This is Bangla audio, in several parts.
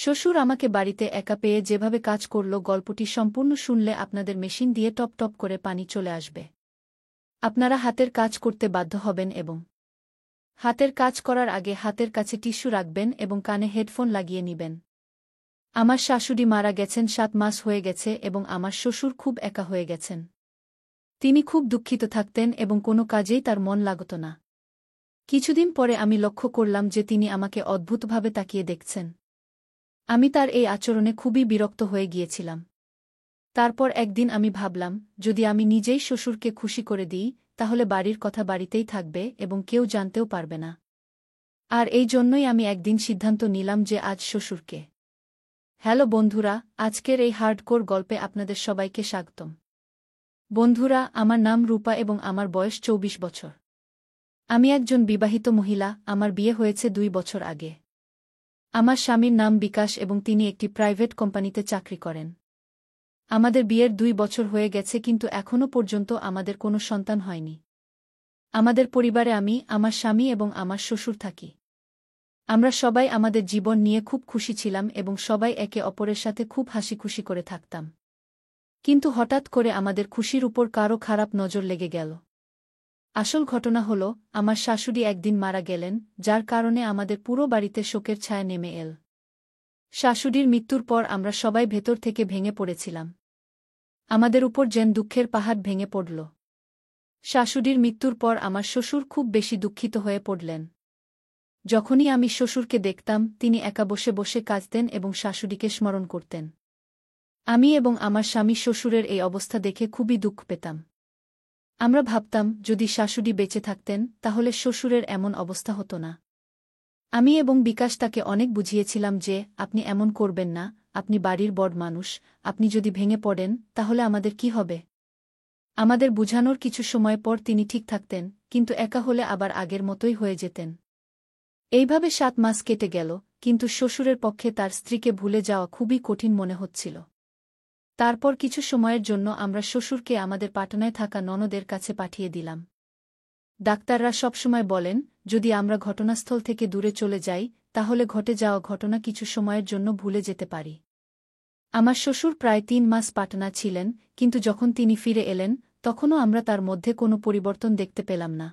শ্বশুর আমাকে বাড়িতে একা পেয়ে যেভাবে কাজ করল গল্পটি সম্পূর্ণ শুনলে আপনাদের মেশিন দিয়ে টপ টপ করে পানি চলে আসবে। আপনারা হাতের কাজ করতে বাধ্য হবেন এবং হাতের কাজ করার আগে হাতের কাছে টিস্যু রাখবেন এবং কানে হেডফোন লাগিয়ে নিবেন। আমার শাশুড়ি মারা গেছেন ৭ মাস হয়ে গেছে এবং আমার শ্বশুর খুব একা হয়ে গেছেন। তিনি খুব দুঃখিত থাকতেন এবং কোনো কাজেই তার মন লাগত না। কিছুদিন পরে আমি লক্ষ্য করলাম যে তিনি আমাকে অদ্ভুতভাবে তাকিয়ে দেখছেন। আমি তার এই আচরণে খুবই বিরক্ত হয়ে গিয়েছিলাম। তারপর একদিন আমি ভাবলাম, যদি আমি নিজেই শ্বশুরকে খুশি করে দিই, তাহলে বাড়ির কথা বাড়িতেই থাকবে এবং কেউ জানতেও পারবে না। আর এই জন্যই আমি একদিন সিদ্ধান্ত নিলাম যে আজ শ্বশুরকে। হ্যালো বন্ধুরা, আজকের এই হার্ডকোর গল্পে আপনাদের সবাইকে স্বাগতম। বন্ধুরা, আমার নাম রূপা এবং আমার বয়স ২৪ বছর। আমি একজন বিবাহিত মহিলা, আমার বিয়ে হয়েছে ২ বছর আগে। আমার স্বামীর নাম বিকাশ এবং তিনি একটি প্রাইভেট কোম্পানিতে চাকরি করেন। আমাদের বিয়ের ২ বছর হয়ে গেছে কিন্তু এখনও পর্যন্ত আমাদের কোনো সন্তান হয়নি। আমাদের পরিবারে আমি, আমার স্বামী এবং আমার শ্বশুর থাকি। আমরা সবাই আমাদের জীবন নিয়ে খুব খুশি ছিলাম এবং সবাই একে অপরের সাথে খুব হাসিখুশি করে থাকতাম। কিন্তু হঠাৎ করে আমাদের খুশির উপর কারও খারাপ নজর লেগে গেল। আসল ঘটনা হল, আমার শাশুড়ি একদিন মারা গেলেন, যার কারণে আমাদের পুরো বাড়িতে শোকের ছায়া নেমে এল। শাশুড়ির মৃত্যুর পর আমরা সবাই ভেতর থেকে ভেঙে পড়েছিলাম। আমাদের উপর যেন দুঃখের পাহাড় ভেঙে পড়ল। শাশুড়ির মৃত্যুর পর আমার শ্বশুর খুব বেশি দুঃখিত হয়ে পড়লেন। যখনই আমি শ্বশুরকে দেখতাম, তিনি একা বসে বসে কাঁদতেন এবং শাশুড়িকে স্মরণ করতেন। আমি এবং আমার স্বামী শ্বশুরের এই অবস্থা দেখে খুবই দুঃখ পেতাম। আমরা ভাবতাম, যদি শাশুড়ি বেঁচে থাকতেন তাহলে শ্বশুরের এমন অবস্থা হতো না। আমি এবং বিকাশ তাকে অনেক বুঝিয়েছিলাম যে, আপনি এমন করবেন না, আপনি বাড়ির বড় মানুষ, আপনি যদি ভেঙে পড়েন তাহলে আমাদের কি হবে? আমাদের বুঝানোর কিছু সময় পর তিনি ঠিক থাকতেন, কিন্তু একা হলে আবার আগের মতোই হয়ে যেতেন। এইভাবে ৭ মাস কেটে গেল, কিন্তু শ্বশুরের পক্ষে তার স্ত্রীকে ভুলে যাওয়া খুবই কঠিন মনে হচ্ছিল। তারপর কিছু সময়ের জন্য আমরা শ্বশুরকে আমাদের পাটনায় থাকা ননদের কাছে পাঠিয়ে দিলাম। ডাক্তাররা সবসময় বলেন, যদি আমরা ঘটনাস্থল থেকে দূরে চলে যাই, তাহলে ঘটে যাওয়া ঘটনা কিছু সময়ের জন্য ভুলে যেতে পারি। আমার শ্বশুর প্রায় ৩ মাস পাটনা ছিলেন, কিন্তু যখন তিনি ফিরে এলেন, তখনও আমরা তার মধ্যে কোনো পরিবর্তন দেখতে পেলাম না।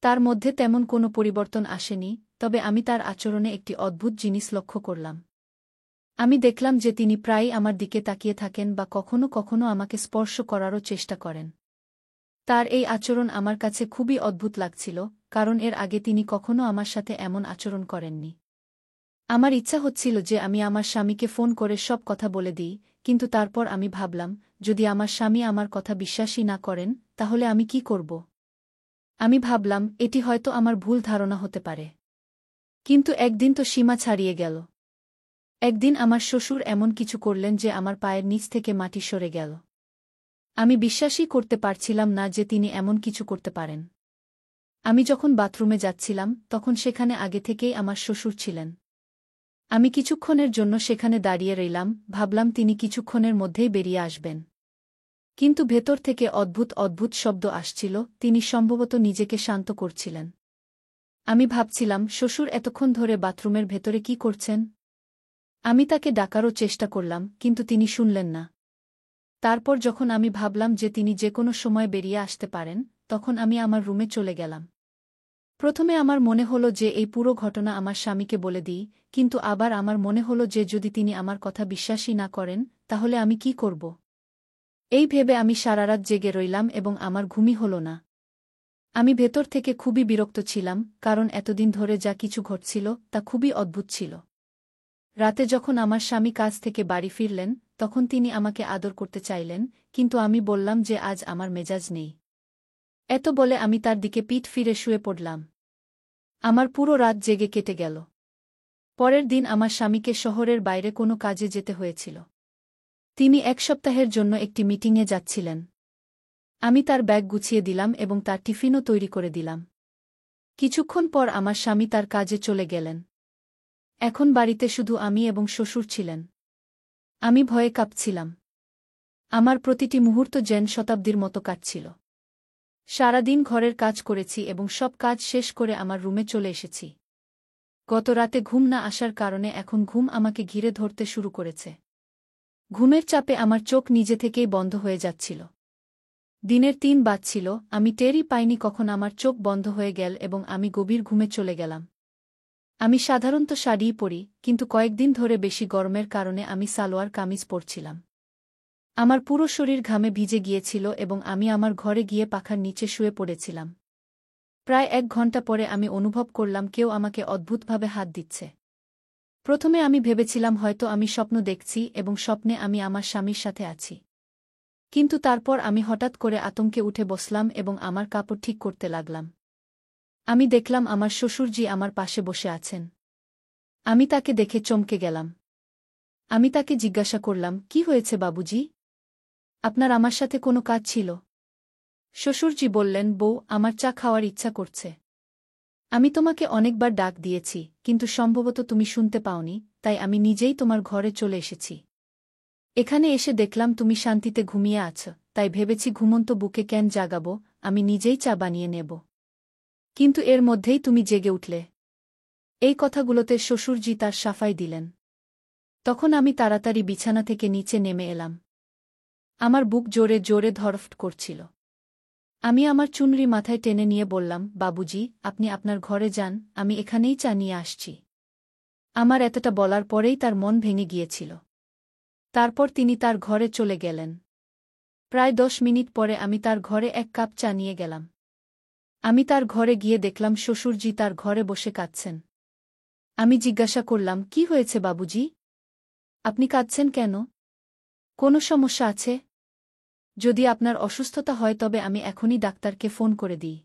তার মধ্যে তেমন কোনো পরিবর্তন আসেনি, তবে আমি তার আচরণে একটি অদ্ভুত জিনিস লক্ষ্য করলাম। আমি দেখলাম যে তিনি প্রায়ই আমার দিকে তাকিয়ে থাকেন বা কখনো কখনো আমাকে স্পর্শ করারও চেষ্টা করেন। তার এই আচরণ আমার কাছে খুবই অদ্ভুত লাগছিল, কারণ এর আগে তিনি কখনো আমার সাথে এমন আচরণ করেননি। আমার ইচ্ছা হচ্ছিল যে আমি আমার স্বামীকে ফোন করে সব কথা বলে দিই, কিন্তু তারপর আমি ভাবলাম, যদি আমার স্বামী আমার কথা বিশ্বাসই না করেন, তাহলে আমি কি করব? আমি ভাবলাম, এটি হয়তো আমার ভুল ধারণা হতে পারে। কিন্তু একদিন তো সীমা ছাড়িয়ে গেল। একদিন আমার শ্বশুর এমন কিছু করলেন যে আমার পায়ের নিচ থেকে মাটি সরে গেল। আমি বিশ্বাসই করতে পারছিলাম না যে তিনি এমন কিছু করতে পারেন। আমি যখন বাথরুমে যাচ্ছিলাম, তখন সেখানে আগে থেকেই আমার শ্বশুর ছিলেন। আমি কিছুক্ষণের জন্য সেখানে দাঁড়িয়ে রইলাম, ভাবলাম তিনি কিছুক্ষণের মধ্যেই বেরিয়ে আসবেন। কিন্তু ভেতর থেকে অদ্ভুত অদ্ভুত শব্দ আসছিল, তিনি সম্ভবত নিজেকে শান্ত করছিলেন। আমি ভাবছিলাম, শ্বশুর এতক্ষণ ধরে বাথরুমের ভেতরে কি করছেন? আমি তাকে ডাকারও চেষ্টা করলাম, কিন্তু তিনি শুনলেন না। তারপর যখন আমি ভাবলাম যে তিনি যে কোনো সময় বেরিয়ে আসতে পারেন, তখন আমি আমার রুমে চলে গেলাম। প্রথমে আমার মনে হলো যে এই পুরো ঘটনা আমার স্বামীকে বলে দিই, কিন্তু আবার আমার মনে হলো যে যদি তিনি আমার কথা বিশ্বাসই না করেন, তাহলে আমি কি করব? এই ভেবে আমি সারারাত জেগে রইলাম এবং আমার ঘুমই হল না। আমি ভেতর থেকে খুবই বিরক্ত ছিলাম, কারণ এতদিন ধরে যা কিছু ঘটছিল তা খুবই অদ্ভুত ছিল। রাতে যখন আমার স্বামী কাজ থেকে বাড়ি ফিরলেন, তখন তিনি আমাকে আদর করতে চাইলেন, কিন্তু আমি বললাম যে আজ আমার মেজাজ নেই। এত বলে আমি তার দিকে পিঠ ফিরে শুয়ে পড়লাম। আমার পুরো রাত জেগে কেটে গেল। পরের দিন আমার স্বামীকে শহরের বাইরে কোনো কাজে যেতে হয়েছিল। তিনি ১ সপ্তাহের জন্য একটি মিটিংয়ে যাচ্ছিলেন। আমি তার ব্যাগ গুছিয়ে দিলাম এবং তার টিফিনও তৈরি করে দিলাম। কিছুক্ষণ পর আমার স্বামী তার কাজে চলে গেলেন। এখন বাড়িতে শুধু আমি এবং শ্বশুর ছিলেন। আমি ভয়ে কাঁপছিলাম। আমার প্রতিটি মুহূর্ত যেন শতাব্দীর মতো কাটছিল। সারাদিন ঘরের কাজ করেছি এবং সব কাজ শেষ করে আমার রুমে চলে এসেছি। গত রাতে ঘুম না আসার কারণে এখন ঘুম আমাকে ঘিরে ধরতে শুরু করেছে। ঘুমের চাপে আমার চোখ নিজে থেকেই বন্ধ হয়ে যাচ্ছিল। দিনের ৩ বাজছিল, আমি টেরই পাইনি কখন আমার চোখ বন্ধ হয়ে গেল এবং আমি গভীর ঘুমে চলে গেলাম। আমি সাধারণত শাড়িই পরি, কিন্তু কয়েকদিন ধরে বেশি গরমের কারণে আমি সালোয়ার কামিজ পরছিলাম। আমার পুরো শরীর ঘামে ভিজে গিয়েছিল এবং আমি আমার ঘরে গিয়ে পাখার নিচে শুয়ে পড়েছিলাম। প্রায় ১ ঘণ্টা পরে আমি অনুভব করলাম কেউ আমাকে অদ্ভুতভাবে হাত দিচ্ছে। প্রথমে আমি ভেবেছিলাম হয়তো আমি স্বপ্ন দেখছি এবং স্বপ্নে আমি আমার স্বামীর সাথে আছি। কিন্তু তারপর আমি হঠাৎ করে আতঙ্কে উঠে বসলাম এবং আমার কাপড় ঠিক করতে লাগলাম। আমি দেখলাম আমার শ্বশুরজি আমার পাশে বসে আছেন। আমি তাকে দেখে চমকে গেলাম। আমি তাকে জিজ্ঞাসা করলাম, কি হয়েছে বাবুজি? আপনার আমার সাথে কোনো কাজ ছিল? শ্বশুরজি বললেন, বউ, আমার চা খাওয়ার ইচ্ছা করছে। আমি তোমাকে অনেকবার ডাক দিয়েছি, কিন্তু সম্ভবত তুমি শুনতে পাওনি, তাই আমি নিজেই তোমার ঘরে চলে এসেছি। এখানে এসে দেখলাম তুমি শান্তিতে ঘুমিয়ে আছো, তাই ভেবেছি ঘুমন্ত বুকে কেন জাগাবো, আমি নিজেই চা বানিয়ে নেব। কিন্তু এর মধ্যেই তুমি জেগে উঠলে। এই কথাগুলোতে শ্বশুরজি তার সাফাই দিলেন। তখন আমি তাড়াতাড়ি বিছানা থেকে নিচে নেমে এলাম। আমার বুক জোরে জোরে ধড়ফড় করছিল। আমি আমার চুনরি মাথায় টেনে নিয়ে বললাম, বাবুজি, আপনি আপনার ঘরে যান, আমি এখানেই চা নিয়ে আসছি। আমার এতটা বলার পরেই তার মন ভেঙে গিয়েছিল। তারপর তিনি তার ঘরে চলে গেলেন। প্রায় ১০ মিনিট পরে আমি তার ঘরে ১ কাপ চা নিয়ে গেলাম। আমি তার ঘরে গিয়ে দেখলাম শ্বশুরজি তার ঘরে বসে কাঁদছেন। আমি জিজ্ঞাসা করলাম, কি হয়েছে বাবুজি? আপনি কাঁদছেন কেন? কোনো সমস্যা আছে? যদি আপনার অসুস্থতা হয় তবে আমি এখনই ডাক্তারকে ফোন করে দিই।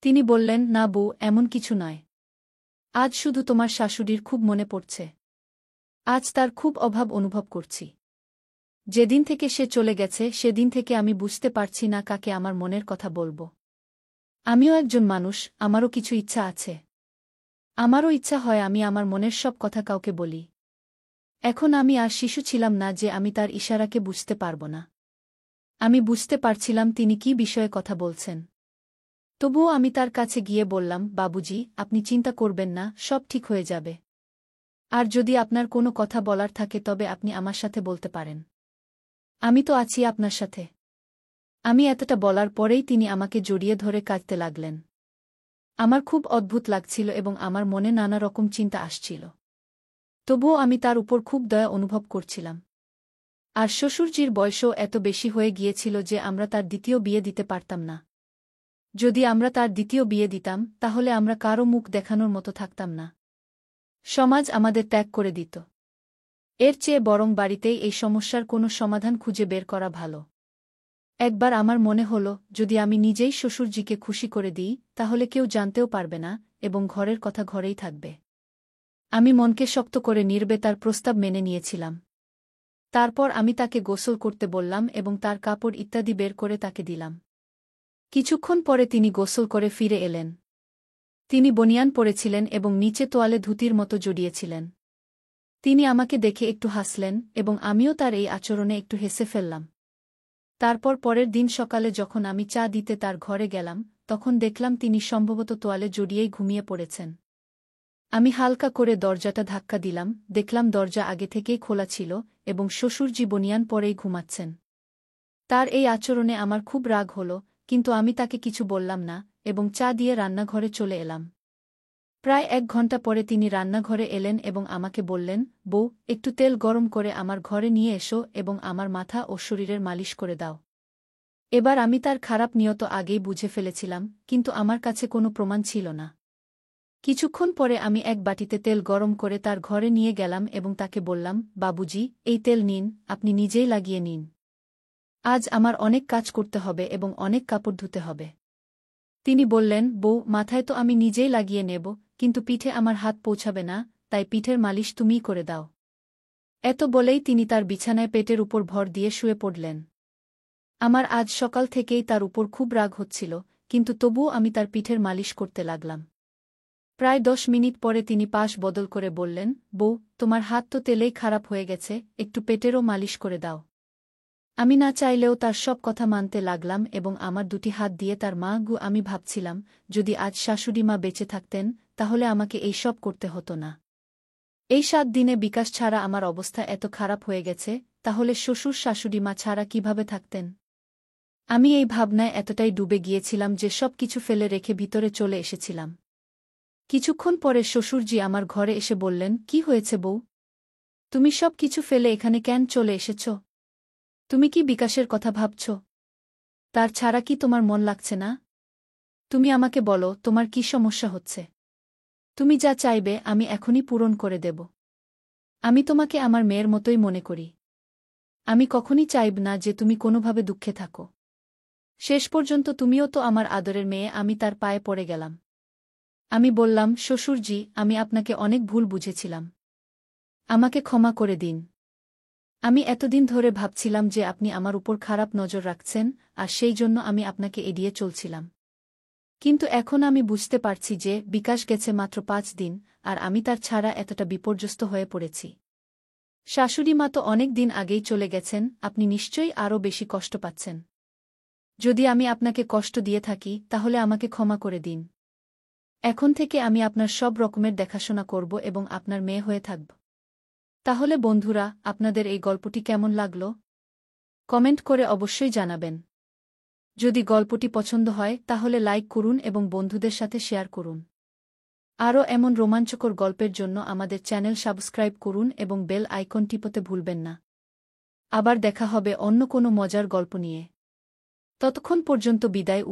তিনি বললেন, না বউ, এমন কিছু নয়। আজ শুধু তোমার শাশুড়ির খুব মনে পড়ছে। আজ তার খুব অভাব অনুভব করছি। যেদিন থেকে সে চলে গেছে সেদিন থেকে আমি বুঝতে পারছি না কাকে আমার মনের কথা বলবো। আমিও একজন মানুষ, আমারও কিছু ইচ্ছা আছে। আমারও ইচ্ছা হয় আমি আমার মনের সব কথা কাউকে বলি। এখন আমি আর শিশু ছিলাম না যে আমি তার ইশারাকে বুঝতে পারব না। আমি বুঝতে পারছিলাম তিনি কি বিষয়ে কথা বলছেন। তবুও আমি তার কাছে গিয়ে বললাম, বাবুজি, আপনি চিন্তা করবেন না, সব ঠিক হয়ে যাবে। আর যদি আপনার কোনো কথা বলার থাকে তবে আপনি আমার সাথে বলতে পারেন। আমি তো আছি আপনার সাথে। আমি এতটা বলার পরেই তিনি আমাকে জড়িয়ে ধরে কাঁদতে লাগলেন। আমার খুব অদ্ভুত লাগছিল এবং আমার মনে নানা রকম চিন্তা আসছিল। তবুও আমি তার উপর খুব দয়া অনুভব করছিলাম। আর শ্বশুরজির বয়সও এত বেশি হয়ে গিয়েছিল যে আমরা তার দ্বিতীয় বিয়ে দিতে পারতাম না। যদি আমরা তার দ্বিতীয় বিয়ে দিতাম তাহলে আমরা কারও মুখ দেখানোর মতো থাকতাম না। সমাজ আমাদের ত্যাগ করে দিত। এর চেয়ে বরং বাড়িতেই এই সমস্যার কোনো সমাধান খুঁজে বের করা ভালো। একবার আমার মনে হল, যদি আমি নিজেই শ্বশুরজিকে খুশি করে দিই তাহলে কেউ জানতেও পারবে না এবং ঘরের কথা ঘরেই থাকবে। আমি মনকে শক্ত করে নির্বে তার প্রস্তাব মেনে নিয়েছিলাম। তারপর আমি তাকে গোসল করতে বললাম এবং তার কাপড় ইত্যাদি বের করে তাকে দিলাম। কিছুক্ষণ পরে তিনি গোসল করে ফিরে এলেন। তিনি বনিয়ান পরেছিলেন এবং নিচে তোয়ালে ধুতির মতো জড়িয়েছিলেন। তিনি আমাকে দেখে একটু হাসলেন এবং আমিও তার এই আচরণে একটু হেসে ফেললাম। তারপর পরের দিন সকালে যখন আমি চা দিতে তার ঘরে গেলাম তখন দেখলাম তিনি সম্ভবত তোয়ালে জড়িয়েই ঘুমিয়ে পড়েছেন। আমি হালকা করে দরজাটা ধাক্কা দিলাম, দেখলাম দরজা আগে থেকেই খোলা ছিল এবং শ্বশুরজি বনিয়ান পরেই ঘুমাচ্ছেন। তার এই আচরণে আমার খুব রাগ হল, কিন্তু আমি তাকে কিছু বললাম না এবং চা দিয়ে রান্নাঘরে চলে এলাম। প্রায় ১ ঘণ্টা পরে তিনি রান্নাঘরে এলেন এবং আমাকে বললেন, বউ, একটু তেল গরম করে আমার ঘরে নিয়ে এসো এবং আমার মাথা ও শরীরের মালিশ করে দাও। এবার আমি তার খারাপ নিয়ত আগেই বুঝে ফেলেছিলাম, কিন্তু আমার কাছে কোনো প্রমাণ ছিল না। কিছুক্ষণ পরে আমি এক বাটিতে তেল গরম করে তার ঘরে নিয়ে গেলাম এবং তাকে বললাম, বাবুজি, এই তেল নিন, আপনি নিজেই লাগিয়ে নিন। আজ আমার অনেক কাজ করতে হবে এবং অনেক কাপড় ধুতে হবে। তিনি বললেন, বউ, মাথায় তো আমি নিজেই লাগিয়ে নেব, কিন্তু পিঠে আমার হাত পৌঁছাবে না, তাই পিঠের মালিশ তুমিই করে দাও। এত বলেই তিনি তার বিছানায় পেটের উপর ভর দিয়ে শুয়ে পড়লেন। আমার আজ সকাল থেকেই তার উপর খুব রাগ হচ্ছিল, কিন্তু তবুও আমি তার পিঠের মালিশ করতে লাগলাম। প্রায় ১০ মিনিট পরে তিনি পাশ বদল করে বললেন, বউ, তোমার হাত তো তেলেই খারাপ হয়ে গেছে, একটু পেটেরও মালিশ করে দাও। আমি না চাইলেও তার সব কথা মানতে লাগলাম এবং আমার ২টি হাত দিয়ে তার আমি ভাবছিলাম, যদি আজ শাশুড়ি মা বেঁচে থাকতেন তাহলে আমাকে এই সব করতে হতো না। এই 7 দিনে বিকাশ ছাড়া আমার অবস্থা এত খারাপ হয়ে গেছে, তাহলে শ্বশুর শাশুড়িমা ছাড়া কিভাবে থাকতেন? আমি এই ভাবনায় এতটাই ডুবে গিয়েছিলাম যে সব কিছু ফেলে রেখে ভিতরে চলে এসেছিলাম। কিছুক্ষণ পরে শ্বশুরজি আমার ঘরে এসে বললেন, কি হয়েছে বউ? তুমি সব কিছু ফেলে এখানে কেন চলে এসেছ? তুমি কি বিকাশের কথা ভাবছ? তার ছাড়া কি তোমার মন লাগছে না? তুমি আমাকে বলো, তোমার কি সমস্যা হচ্ছে? তুমি যা চাইবে আমি এখনই পূরণ করে দেব। আমি তোমাকে আমার মেয়ের মতোই মনে করি। আমি কখনই চাইব না যে তুমি কোনোভাবে দুঃখে থাকো। শেষ পর্যন্ত তুমিও তো আমার আদরের মেয়ে। আমি তার পায়ে পড়ে গেলাম। আমি বললাম, শ্বশুরজি, আমি আপনাকে অনেক ভুল বুঝেছিলাম। আমাকে ক্ষমা করে দিন। আমি এতদিন ধরে ভাবছিলাম যে আপনি আমার উপর খারাপ নজর রাখছেন, আর সেই জন্য আমি আপনাকে এড়িয়ে চলছিলাম। কিন্তু এখন আমি বুঝতে পারছি যে বিকাশ গেছে মাত্র 5 দিন, আর আমি তার ছাড়া এতটা বিপর্যস্ত হয়ে পড়েছি। শাশুড়িমা তো অনেক দিন আগেই চলে গেছেন, আপনি নিশ্চয়ই আরও বেশি কষ্ট পাচ্ছেন। যদি আমি আপনাকে কষ্ট দিয়ে থাকি তাহলে আমাকে ক্ষমা করে দিন। এখন থেকে আমি আপনার সব রকমের দেখাশোনা করব এবং আপনার মেয়ে হয়ে থাকব। তাহলে বন্ধুরা, আপনাদের এই গল্পটি কেমন লাগল? কমেন্ট করে অবশ্যই জানাবেন। যদি গল্পটি পছন্দ হয় তাহলে লাইক করুন এবং বন্ধুদের সাথে শেয়ার করুন। আরও এমন রোমাঞ্চকর গল্পের জন্য আমাদের চ্যানেল সাবস্ক্রাইব করুন এবং বেল আইকন টিপতে ভুলবেন না। আবার দেখা হবে অন্য কোনো মজার গল্প নিয়ে। ততক্ষণ পর্যন্ত বিদায়।